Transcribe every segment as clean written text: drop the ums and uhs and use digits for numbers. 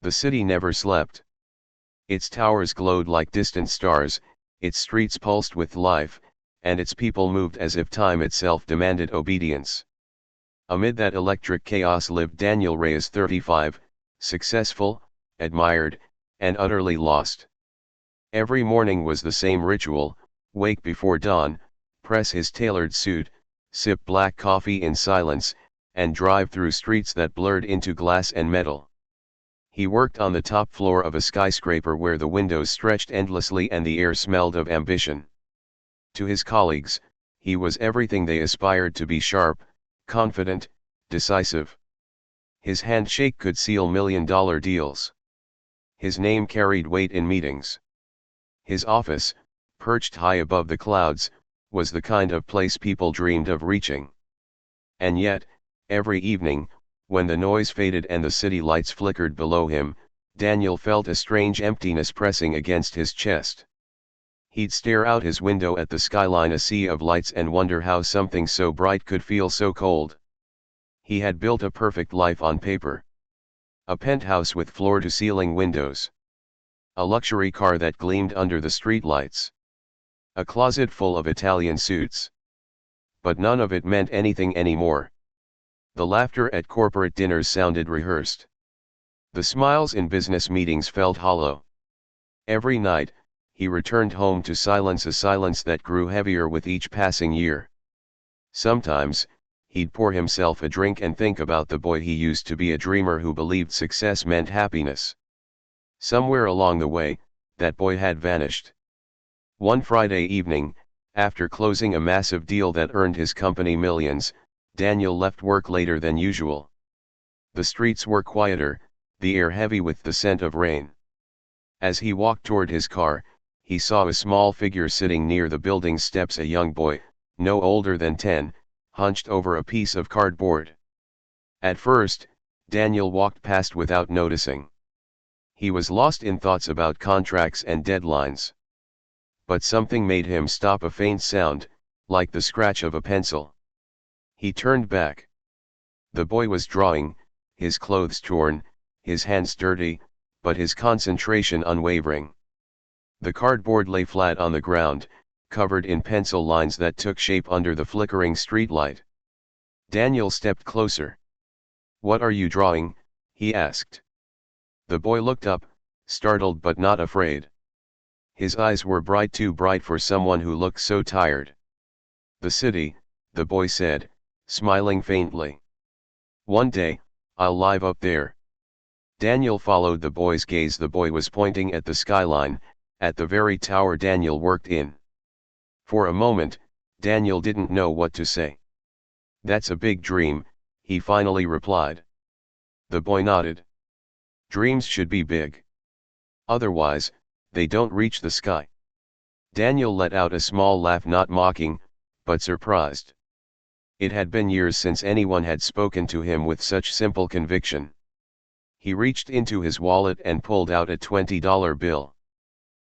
The city never slept. Its towers glowed like distant stars, its streets pulsed with life, and its people moved as if time itself demanded obedience. Amid that electric chaos lived Daniel Reyes, 35, successful, admired, and utterly lost. Every morning was the same ritual: wake before dawn, press his tailored suit, sip black coffee in silence, and drive through streets that blurred into glass and metal. He worked on the top floor of a skyscraper where the windows stretched endlessly and the air smelled of ambition. To his colleagues, he was everything they aspired to be: sharp, confident, decisive. His handshake could seal million-dollar deals. His name carried weight in meetings. His office, perched high above the clouds, was the kind of place people dreamed of reaching. And yet, every evening, when the noise faded and the city lights flickered below him, Daniel felt a strange emptiness pressing against his chest. He'd stare out his window at the skyline, a sea of lights, and wonder how something so bright could feel so cold. He had built a perfect life on paper. A penthouse with floor-to-ceiling windows. A luxury car that gleamed under the streetlights. A closet full of Italian suits. But none of it meant anything anymore. The laughter at corporate dinners sounded rehearsed. The smiles in business meetings felt hollow. Every night, he returned home to silence, a silence that grew heavier with each passing year. Sometimes, he'd pour himself a drink and think about the boy he used to be, a dreamer who believed success meant happiness. Somewhere along the way, that boy had vanished. One Friday evening, after closing a massive deal that earned his company millions, Daniel left work later than usual. The streets were quieter, the air heavy with the scent of rain. As he walked toward his car, he saw a small figure sitting near the building steps, a young boy, no older than 10, hunched over a piece of cardboard. At first, Daniel walked past without noticing. He was lost in thoughts about contracts and deadlines. But something made him stop, a faint sound, like the scratch of a pencil. He turned back. The boy was drawing, his clothes torn, his hands dirty, but his concentration unwavering. The cardboard lay flat on the ground, covered in pencil lines that took shape under the flickering streetlight. Daniel stepped closer. "What are you drawing?" he asked. The boy looked up, startled but not afraid. His eyes were bright, too bright for someone who looked so tired. "The city," the boy said, smiling faintly. "One day, I'll live up there." Daniel followed the boy's gaze. The boy was pointing at the skyline, at the very tower Daniel worked in. For a moment, Daniel didn't know what to say. "That's a big dream," he finally replied. The boy nodded. "Dreams should be big. Otherwise, they don't reach the sky." Daniel let out a small laugh, not mocking, but surprised. It had been years since anyone had spoken to him with such simple conviction. He reached into his wallet and pulled out a $20 bill.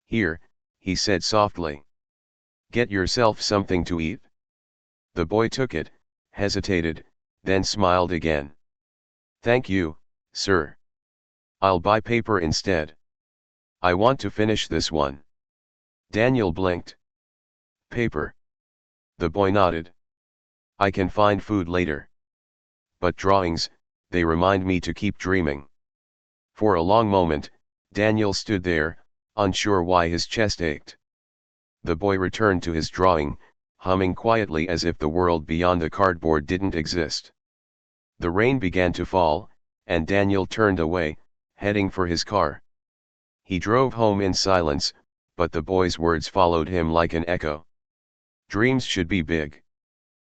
"Here," he said softly. "Get yourself something to eat." The boy took it, hesitated, then smiled again. "Thank you, sir. I'll buy paper instead. I want to finish this one." Daniel blinked. "Paper?" The boy nodded. "I can find food later. But drawings, they remind me to keep dreaming." For a long moment, Daniel stood there, unsure why his chest ached. The boy returned to his drawing, humming quietly as if the world beyond the cardboard didn't exist. The rain began to fall, and Daniel turned away, heading for his car. He drove home in silence, but the boy's words followed him like an echo. Dreams should be big.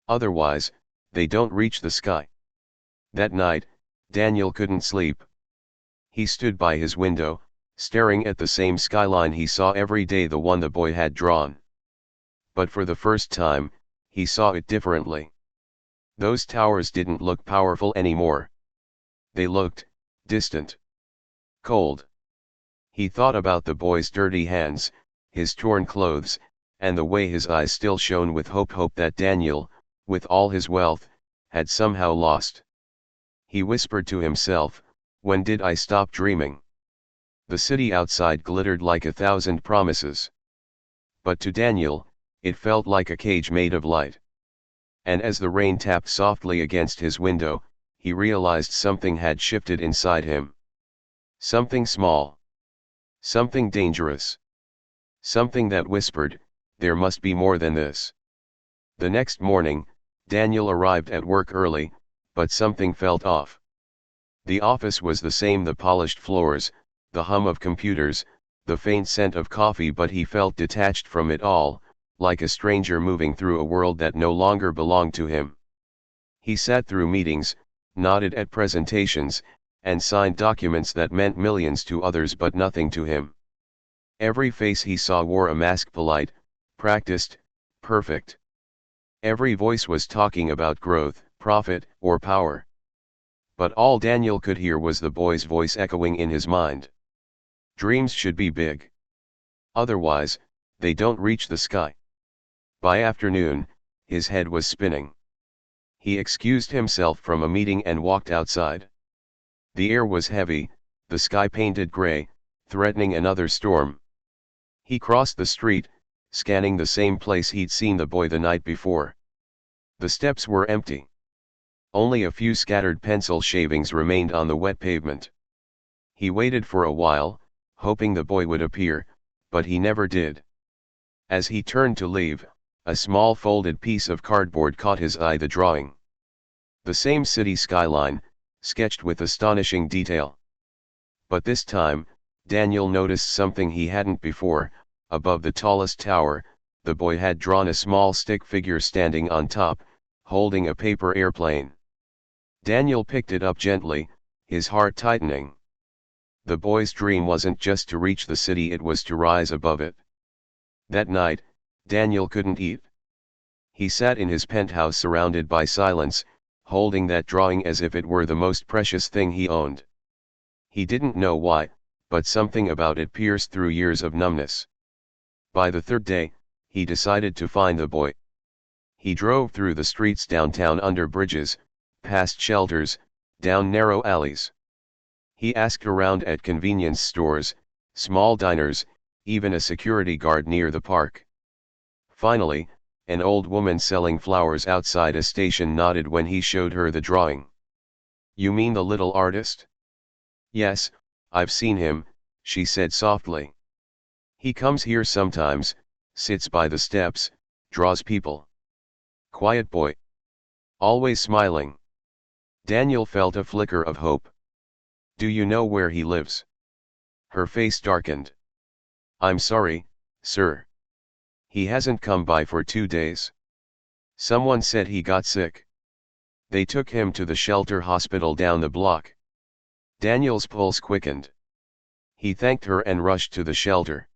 Otherwise, they don't reach the sky. That night, Daniel couldn't sleep. He stood by his window, staring at the same skyline he saw every day, the one the boy had drawn. But for the first time, he saw it differently. Those towers didn't look powerful anymore. They looked distant. Cold. He thought about the boy's dirty hands, his torn clothes, and the way his eyes still shone with hope that Daniel, with all his wealth, had somehow lost. He whispered to himself, When did I stop dreaming? The city outside glittered like 1,000 promises. But to Daniel, it felt like a cage made of light. And as the rain tapped softly against his window, he realized something had shifted inside him. Something small. Something dangerous. Something that whispered, there must be more than this. The next morning, Daniel arrived at work early, but something felt off. The office was the same, the polished floors, the hum of computers, the faint scent of coffee, but he felt detached from it all, like a stranger moving through a world that no longer belonged to him. He sat through meetings, nodded at presentations, and signed documents that meant millions to others but nothing to him. Every face he saw wore a mask, polite, practiced, perfect. Every voice was talking about growth, profit, or power. But all Daniel could hear was the boy's voice echoing in his mind. Dreams should be big. Otherwise, they don't reach the sky. By afternoon, his head was spinning. He excused himself from a meeting and walked outside. The air was heavy, the sky painted gray, threatening another storm. He crossed the street, scanning the same place he'd seen the boy the night before. The steps were empty. Only a few scattered pencil shavings remained on the wet pavement. He waited for a while, hoping the boy would appear, but he never did. As he turned to leave, a small folded piece of cardboard caught his eye, the drawing. The same city skyline, sketched with astonishing detail. But this time, Daniel noticed something he hadn't before. Above the tallest tower, the boy had drawn a small stick figure standing on top, holding a paper airplane. Daniel picked it up gently, his heart tightening. The boy's dream wasn't just to reach the city, it was to rise above it. That night, Daniel couldn't eat. He sat in his penthouse surrounded by silence, holding that drawing as if it were the most precious thing he owned. He didn't know why, but something about it pierced through years of numbness. By the third day, he decided to find the boy. He drove through the streets downtown, under bridges, past shelters, down narrow alleys. He asked around at convenience stores, small diners, even a security guard near the park. Finally, an old woman selling flowers outside a station nodded when he showed her the drawing. "You mean the little artist?" "Yes, I've seen him," she said softly. "He comes here sometimes, sits by the steps, draws people. Quiet boy. Always smiling." Daniel felt a flicker of hope. "Do you know where he lives?" Her face darkened. "I'm sorry, sir. He hasn't come by for 2 days. Someone said he got sick. They took him to the shelter hospital down the block." Daniel's pulse quickened. He thanked her and rushed to the shelter.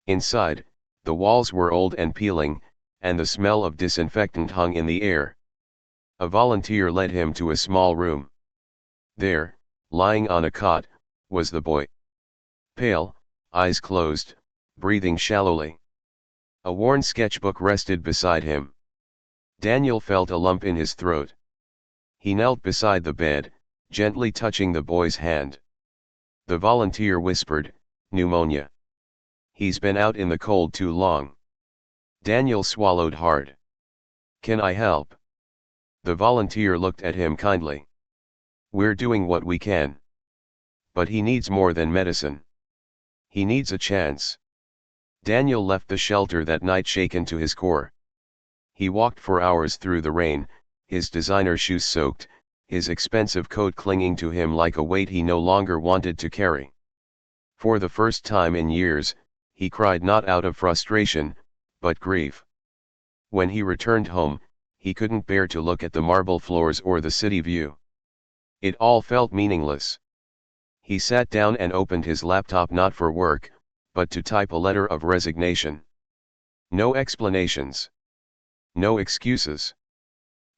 Inside, the walls were old and peeling, and the smell of disinfectant hung in the air. A volunteer led him to a small room. There, lying on a cot, was the boy. Pale, eyes closed, breathing shallowly. A worn sketchbook rested beside him. Daniel felt a lump in his throat. He knelt beside the bed, gently touching the boy's hand. The volunteer whispered, "Pneumonia. He's been out in the cold too long." Daniel swallowed hard. "Can I help?" The volunteer looked at him kindly. "We're doing what we can. But he needs more than medicine. He needs a chance." Daniel left the shelter that night shaken to his core. He walked for hours through the rain, his designer shoes soaked, his expensive coat clinging to him like a weight he no longer wanted to carry. For the first time in years, he cried not out of frustration, but grief. When he returned home, he couldn't bear to look at the marble floors or the city view. It all felt meaningless. He sat down and opened his laptop, not for work, but to type a letter of resignation. No explanations. No excuses.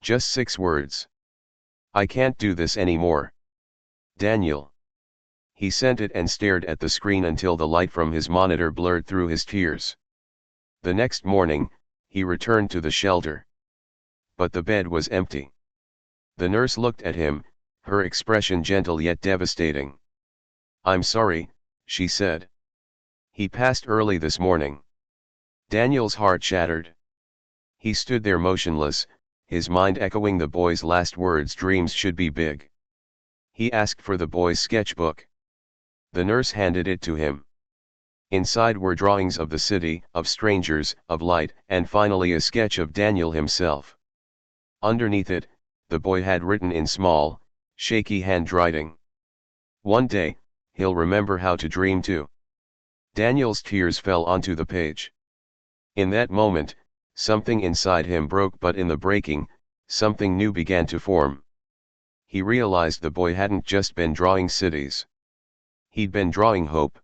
Just 6 words. "I can't do this anymore. Daniel." He sent it and stared at the screen until the light from his monitor blurred through his tears. The next morning, he returned to the shelter. But the bed was empty. The nurse looked at him, her expression gentle yet devastating. "I'm sorry," she said. "He passed early this morning." Daniel's heart shattered. He stood there motionless, his mind echoing the boy's last words, "Dreams should be big." He asked for the boy's sketchbook. The nurse handed it to him. Inside were drawings of the city, of strangers, of light, and finally a sketch of Daniel himself. Underneath it, the boy had written in small, shaky handwriting, "One day, he'll remember how to dream too." Daniel's tears fell onto the page. In that moment, something inside him broke, but in the breaking, something new began to form. He realized the boy hadn't just been drawing cities. He'd been drawing hope.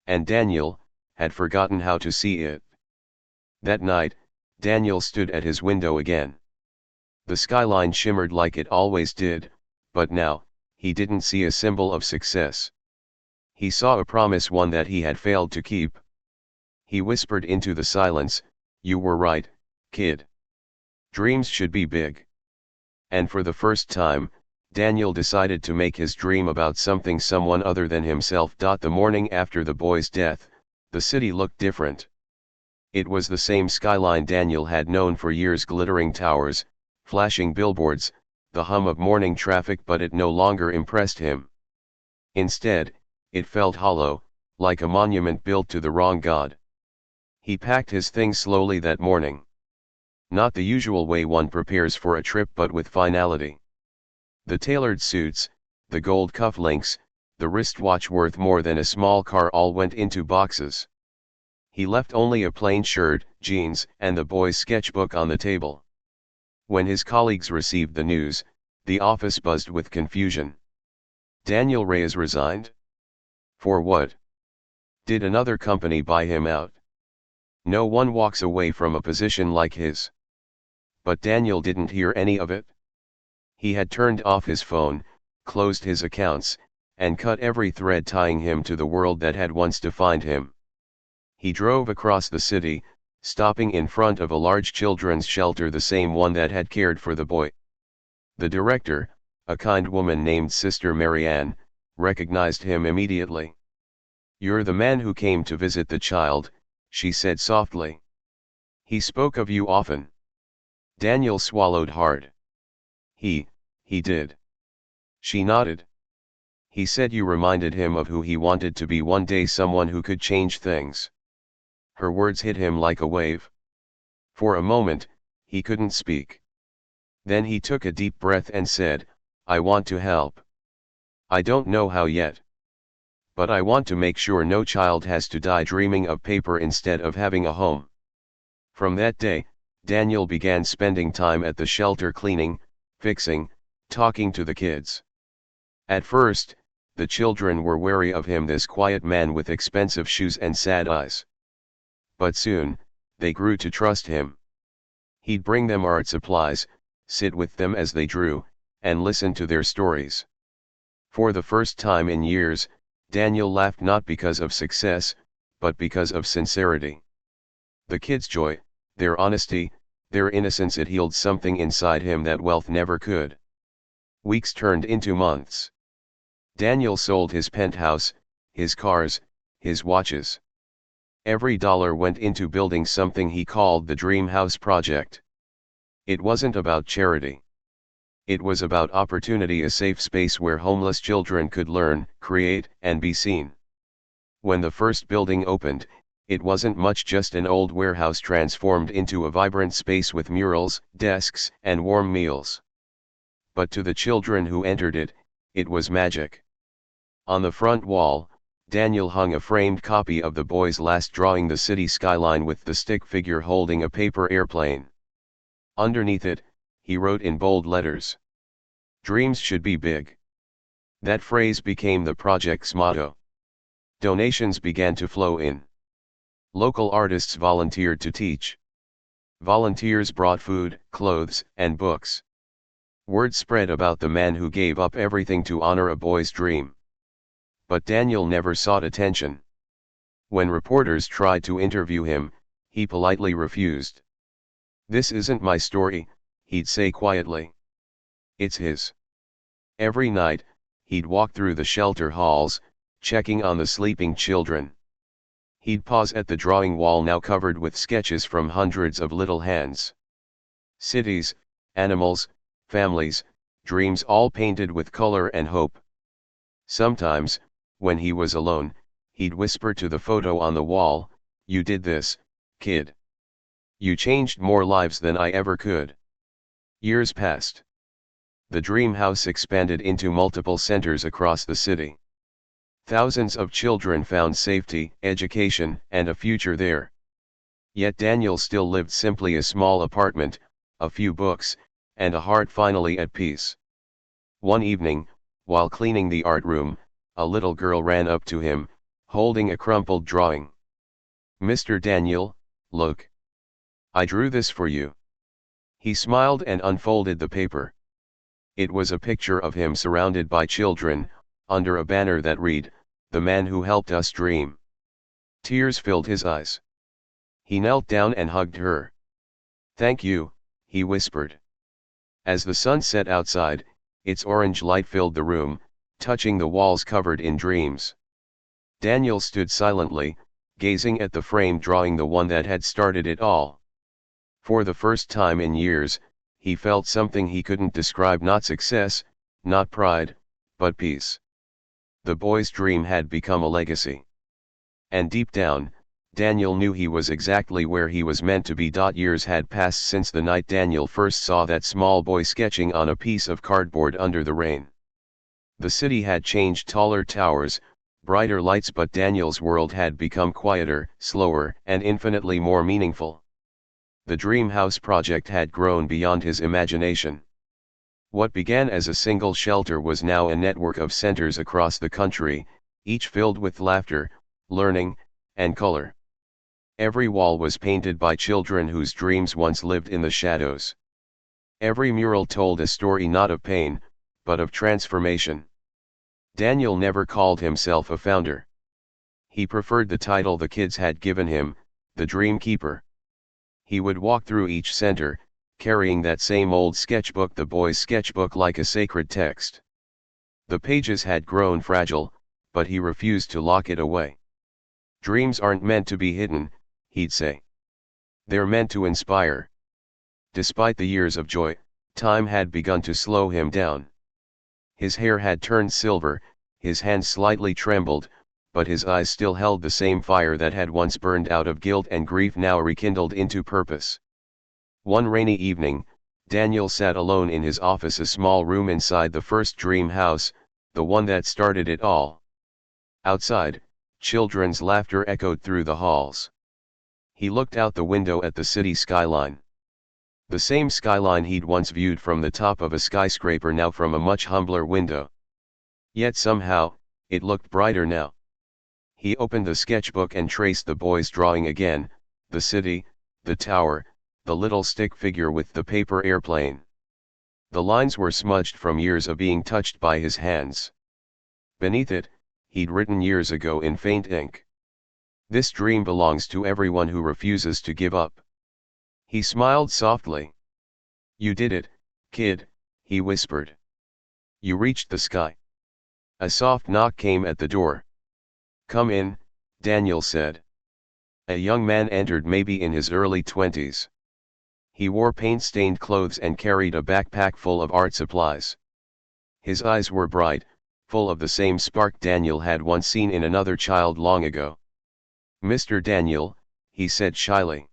And Daniel had forgotten how to see it. That night, Daniel stood at his window again. The skyline shimmered like it always did, but now, he didn't see a symbol of success. He saw a promise, one that he had failed to keep. He whispered into the silence, "You were right, kid. Dreams should be big." And for the first time, Daniel decided to make his dream about someone other than himself. The morning after the boy's death, the city looked different. It was the same skyline Daniel had known for years: glittering towers, flashing billboards, the hum of morning traffic, but it no longer impressed him. Instead, it felt hollow, like a monument built to the wrong god. He packed his things slowly that morning. Not the usual way one prepares for a trip, but with finality. The tailored suits, the gold cufflinks, the wristwatch worth more than a small car, all went into boxes. He left only a plain shirt, jeans, and the boy's sketchbook on the table. When his colleagues received the news, the office buzzed with confusion. Daniel Reyes resigned? For what? Did another company buy him out? No one walks away from a position like his. But Daniel didn't hear any of it. He had turned off his phone, closed his accounts, and cut every thread tying him to the world that had once defined him. He drove across the city, stopping in front of a large children's shelter, the same one that had cared for the boy. The director, a kind woman named Sister Marianne, recognized him immediately. "You're the man who came to visit the child," she said softly. "He spoke of you often." Daniel swallowed hard. He did." She nodded. "He said you reminded him of who he wanted to be one day, someone who could change things." Her words hit him like a wave. For a moment, he couldn't speak. Then he took a deep breath and said, "I want to help. I don't know how yet. But I want to make sure no child has to die dreaming of paper instead of having a home." From that day, Daniel began spending time at the shelter, cleaning, fixing, talking to the kids. At first, the children were wary of him, this quiet man with expensive shoes and sad eyes. But soon, they grew to trust him. He'd bring them art supplies, sit with them as they drew, and listen to their stories. For the first time in years, Daniel laughed, not because of success, but because of sincerity. The kids' joy, their honesty, their innocence, it healed something inside him that wealth never could. Weeks turned into months. Daniel sold his penthouse, his cars, his watches. Every dollar went into building something he called the Dream House Project. It wasn't about charity. It was about opportunity, a safe space where homeless children could learn, create, and be seen. When the first building opened, it wasn't much, just an old warehouse transformed into a vibrant space with murals, desks, and warm meals. But to the children who entered it, it was magic. On the front wall, Daniel hung a framed copy of the boy's last drawing, the city skyline with the stick figure holding a paper airplane. Underneath it, he wrote in bold letters, "Dreams should be big." That phrase became the project's motto. Donations began to flow in. Local artists volunteered to teach. Volunteers brought food, clothes, and books. Word spread about the man who gave up everything to honor a boy's dream. But Daniel never sought attention. When reporters tried to interview him, he politely refused. "This isn't my story," he'd say quietly. "It's his." Every night, he'd walk through the shelter halls, checking on the sleeping children. He'd pause at the drawing wall now covered with sketches from hundreds of little hands. Cities, animals, families, dreams all painted with color and hope. Sometimes, when he was alone, he'd whisper to the photo on the wall, "You did this, kid. You changed more lives than I ever could." Years passed. The dream house expanded into multiple centers across the city. Thousands of children found safety, education, and a future there. Yet Daniel still lived simply a small apartment, a few books, and a heart finally at peace. One evening, while cleaning the art room, a little girl ran up to him, holding a crumpled drawing. "Mr. Daniel, look. I drew this for you." He smiled and unfolded the paper. It was a picture of him surrounded by children, under a banner that read, "The man who helped us dream." Tears filled his eyes. He knelt down and hugged her. "Thank you," he whispered. As the sun set outside, its orange light filled the room, touching the walls covered in dreams. Daniel stood silently, gazing at the frame drawing, the one that had started it all. For the first time in years, he felt something he couldn't describe, not success, not pride, but peace. The boy's dream had become a legacy. And deep down, Daniel knew he was exactly where he was meant to be. Years had passed since the night Daniel first saw that small boy sketching on a piece of cardboard under the rain. The city had changed, taller towers, brighter lights, but Daniel's world had become quieter, slower, and infinitely more meaningful. The Dream House project had grown beyond his imagination. What began as a single shelter was now a network of centers across the country, each filled with laughter, learning, and color. Every wall was painted by children whose dreams once lived in the shadows. Every mural told a story not of pain, but of transformation. Daniel never called himself a founder. He preferred the title the kids had given him, the Dream Keeper. He would walk through each center, carrying that same old sketchbook, the boy's sketchbook, like a sacred text. The pages had grown fragile, but he refused to lock it away. "Dreams aren't meant to be hidden," he'd say. "They're meant to inspire." Despite the years of joy, time had begun to slow him down. His hair had turned silver, his hands slightly trembled, but his eyes still held the same fire that had once burned out of guilt and grief, now rekindled into purpose. One rainy evening, Daniel sat alone in his office, a small room inside the first dream house, the one that started it all. Outside, children's laughter echoed through the halls. He looked out the window at the city skyline. The same skyline he'd once viewed from the top of a skyscraper, now from a much humbler window. Yet somehow, it looked brighter now. He opened the sketchbook and traced the boy's drawing again, the city, the tower, the little stick figure with the paper airplane. The lines were smudged from years of being touched by his hands. Beneath it, he'd written years ago in faint ink, "This dream belongs to everyone who refuses to give up." He smiled softly. "You did it, kid," he whispered. "You reached the sky." A soft knock came at the door. "Come in," Daniel said. A young man entered, maybe in his early 20s. He wore paint-stained clothes and carried a backpack full of art supplies. His eyes were bright, full of the same spark Daniel had once seen in another child long ago. "Mr. Daniel," he said shyly.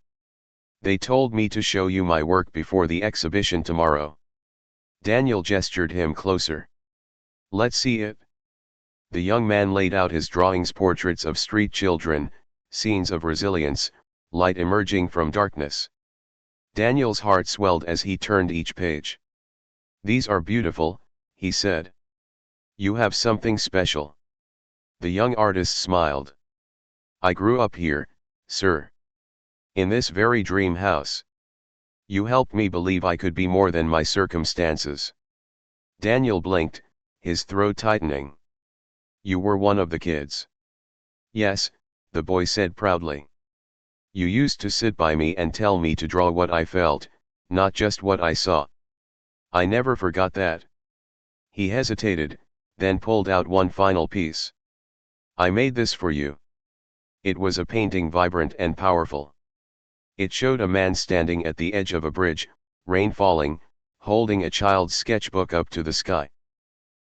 "They told me to show you my work before the exhibition tomorrow." Daniel gestured him closer. "Let's see it." The young man laid out his drawings, portraits of street children, scenes of resilience, light emerging from darkness. Daniel's heart swelled as he turned each page. "These are beautiful," he said. "You have something special." The young artist smiled. "I grew up here, sir. In this very dream house. You helped me believe I could be more than my circumstances." Daniel blinked, his throat tightening. "You were one of the kids." "Yes," the boy said proudly. "You used to sit by me and tell me to draw what I felt, not just what I saw. I never forgot that." He hesitated, then pulled out one final piece. I made this for you. It was a painting, vibrant and powerful. It showed a man standing at the edge of a bridge, rain falling, holding a child's sketchbook up to the sky.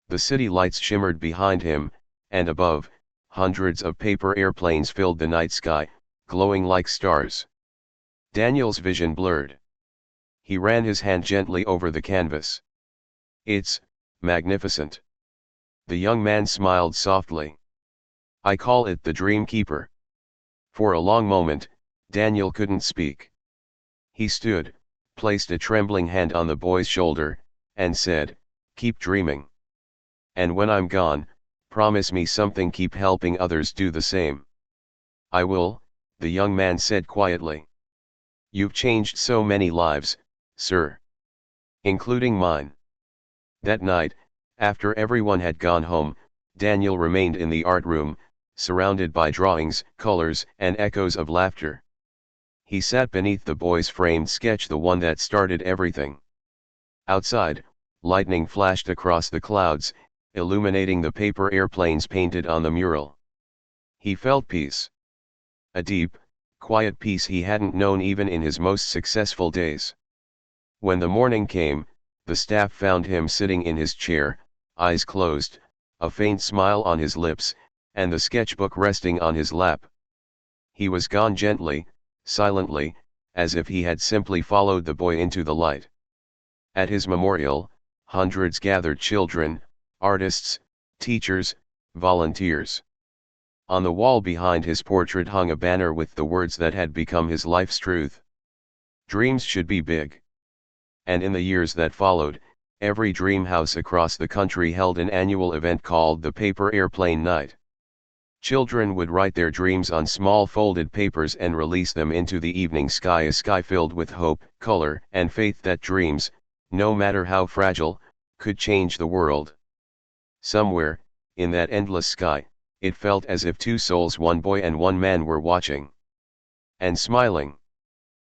The city lights shimmered behind him, and above, hundreds of paper airplanes filled the night sky, glowing like stars. Daniel's vision blurred. He ran his hand gently over the canvas. It's magnificent. The young man smiled softly. I call it the Dream Keeper. For a long moment, Daniel couldn't speak. He stood, placed a trembling hand on the boy's shoulder, and said, keep dreaming. And when I'm gone, promise me something, keep helping others do the same. I will, the young man said quietly. You've changed so many lives, sir. Including mine. That night, after everyone had gone home, Daniel remained in the art room, surrounded by drawings, colors, and echoes of laughter. He sat beneath the boy's framed sketch, the one that started everything. Outside, lightning flashed across the clouds, illuminating the paper airplanes painted on the mural. He felt peace. A deep, quiet peace he hadn't known even in his most successful days. When the morning came, the staff found him sitting in his chair, eyes closed, a faint smile on his lips, and the sketchbook resting on his lap. He was gone gently, silently, as if he had simply followed the boy into the light. At his memorial, hundreds gathered, children, artists, teachers, volunteers. On the wall behind his portrait hung a banner with the words that had become his life's truth. Dreams should be big. And in the years that followed, every dream house across the country held an annual event called the Paper Airplane Night. Children would write their dreams on small folded papers and release them into the evening sky, a sky filled with hope, color, and faith that dreams, no matter how fragile, could change the world. Somewhere, in that endless sky, it felt as if two souls, one boy and one man, were watching and smiling.